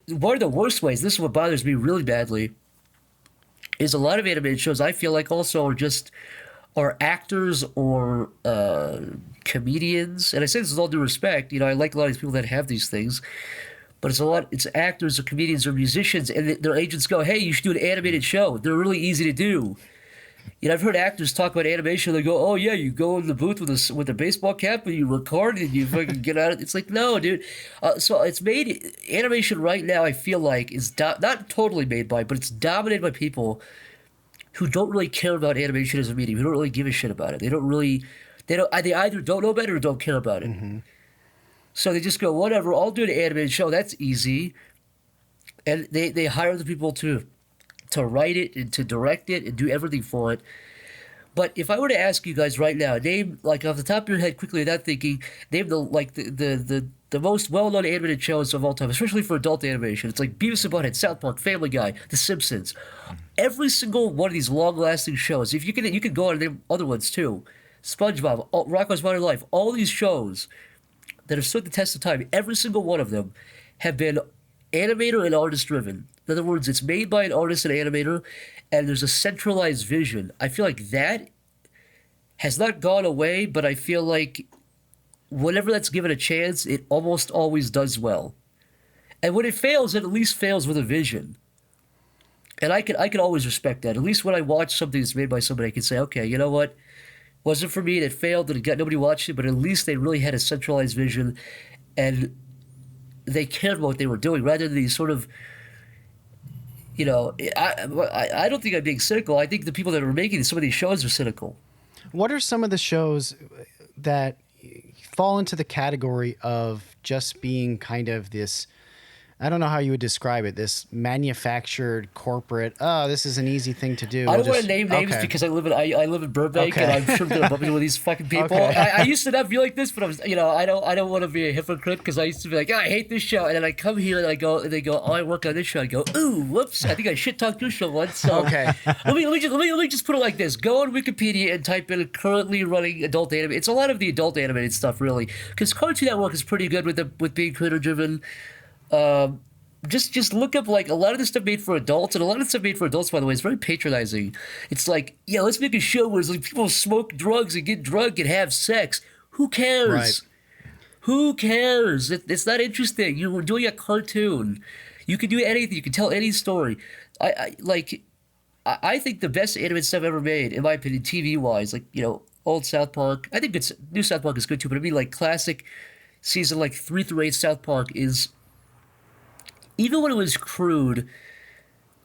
one of the worst ways, this is what bothers me really badly, is a lot of animated shows I feel like also are actors or comedians. And I say this with all due respect. I like a lot of these people that have these things. But it's actors or comedians or musicians, and their agents go, hey, you should do an animated show. They're really easy to do. I've heard actors talk about animation. They go, "Oh yeah, you go in the booth with a baseball cap and you record and you fucking get out." It's like, no, dude. So it's made animation right now. I feel like is not totally made by, but it's dominated by people who don't really care about animation as a medium. Who don't really give a shit about it. They don't really. They either don't know about it or don't care about it. Mm-hmm. So they just go, whatever. I'll do an animated show. That's easy. And they hire the people to write it and to direct it and do everything for it. But if I were to ask you guys right now, name, like off the top of your head quickly without thinking, name the most well-known animated shows of all time, especially for adult animation. It's like Beavis and Butthead, South Park, Family Guy, The Simpsons. Every single one of these long-lasting shows, if you can go on and name other ones too. SpongeBob, Rocko's Modern Life, all these shows that have stood the test of time, every single one of them have been animator and artist driven. In other words, it's made by an artist and animator, and there's a centralized vision. I feel like that has not gone away, but I feel like whenever that's given a chance, it almost always does well. And when it fails, it at least fails with a vision. And I can always respect that. At least when I watch something that's made by somebody, I can say, okay, you know what? Wasn't for me, and it failed, and nobody watched it, but at least they really had a centralized vision, and they cared about what they were doing, rather than these sort of, I don't think I'm being cynical. I think the people that are making some of these shows are cynical. What are some of the shows that fall into the category of just being kind of this, I don't know how you would describe it, this manufactured corporate, this is an easy thing to do. I don't want to name names because I live in Burbank, and I'm sure they're bumping with these fucking people. Okay. I used to not be like this, but I don't want to be a hypocrite, because I used to be like, I hate this show, and then I come here and they go, oh, I work on this show. I go, ooh, whoops, I think I shit talked your show once. So okay. let me just put it like this: go on Wikipedia and type in currently running adult anime. It's a lot of the adult animated stuff, really, because Cartoon Network is pretty good with being creator driven. Just look up, like, a lot of this stuff made for adults, and a lot of the stuff made for adults, by the way, is very patronizing. It's like, yeah, let's make a show where it's like people smoke drugs and get drunk and have sex. Who cares? Right. Who cares? It's not interesting. You're doing a cartoon. You can do anything. You can tell any story. I think the best animated stuff ever made, in my opinion, TV wise, like, old South Park. I think new South Park is good too, but I mean, like, classic season like 3 through 8 South Park is, even when it was crude,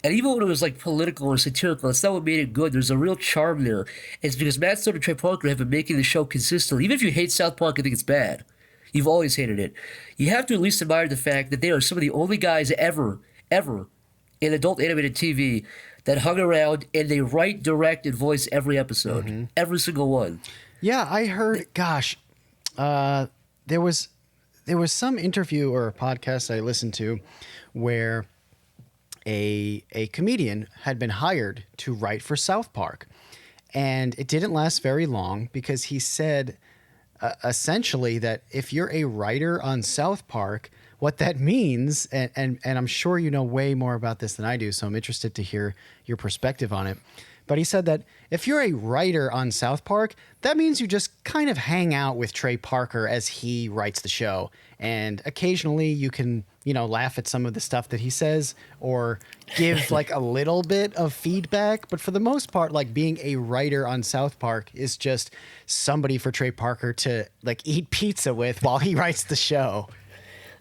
and even when it was like political or satirical, it's not what made it good. There's a real charm there. It's because Matt Stone and Trey Parker have been making the show consistently. Even if you hate South Park and think it's bad, you've always hated it. You have to at least admire the fact that they are some of the only guys ever in adult animated TV that hung around and they write, direct, and voice every episode. Mm-hmm. Every single one. Yeah, I heard, there was some interview or podcast I listened to where a comedian had been hired to write for South Park. And it didn't last very long because he said essentially that if you're a writer on South Park, what that means, and I'm sure you know way more about this than I do, so I'm interested to hear your perspective on it. But he said that if you're a writer on South Park, that means you just kind of hang out with Trey Parker as he writes the show. And occasionally you can, laugh at some of the stuff that he says or give like a little bit of feedback. But for the most part, like, being a writer on South Park is just somebody for Trey Parker to like eat pizza with while he writes the show.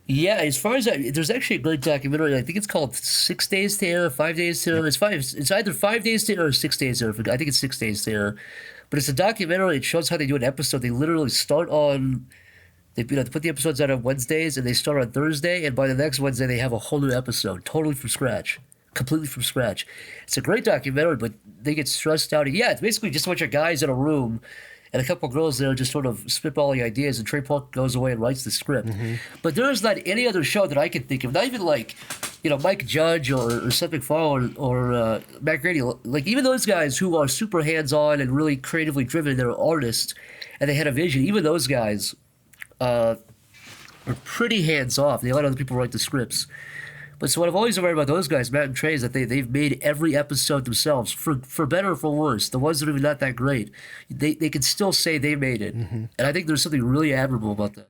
Yeah, as far as there's actually a great documentary. I think it's called 6 Days to Air, 5 Days to Air. It's either 5 Days to Air or 6 Days to Air. I think it's 6 Days to Air. But it's a documentary. It shows how they do an episode. They literally start on, they put the episodes out on Wednesdays, and they start on Thursday, and by the next Wednesday they have a whole new episode, totally from scratch, completely from scratch. It's a great documentary, but they get stressed out. And yeah, it's basically just a bunch of guys in a room, and a couple of girls there just sort of spitballing ideas, and Trey Parker goes away and writes the script. Mm-hmm. But there is not any other show that I can think of, not even like, Mike Judge or Seth MacFarlane or Matt Grady. Like, even those guys who are super hands-on and really creatively driven, they're artists, and they had a vision. Even those guys are pretty hands-off. They let other people write the scripts. But so what I've always admired about those guys, Matt and Trey, is that they've made every episode themselves, for better or for worse. The ones that are not that great, they can still say they made it. And I think there's something really admirable about that.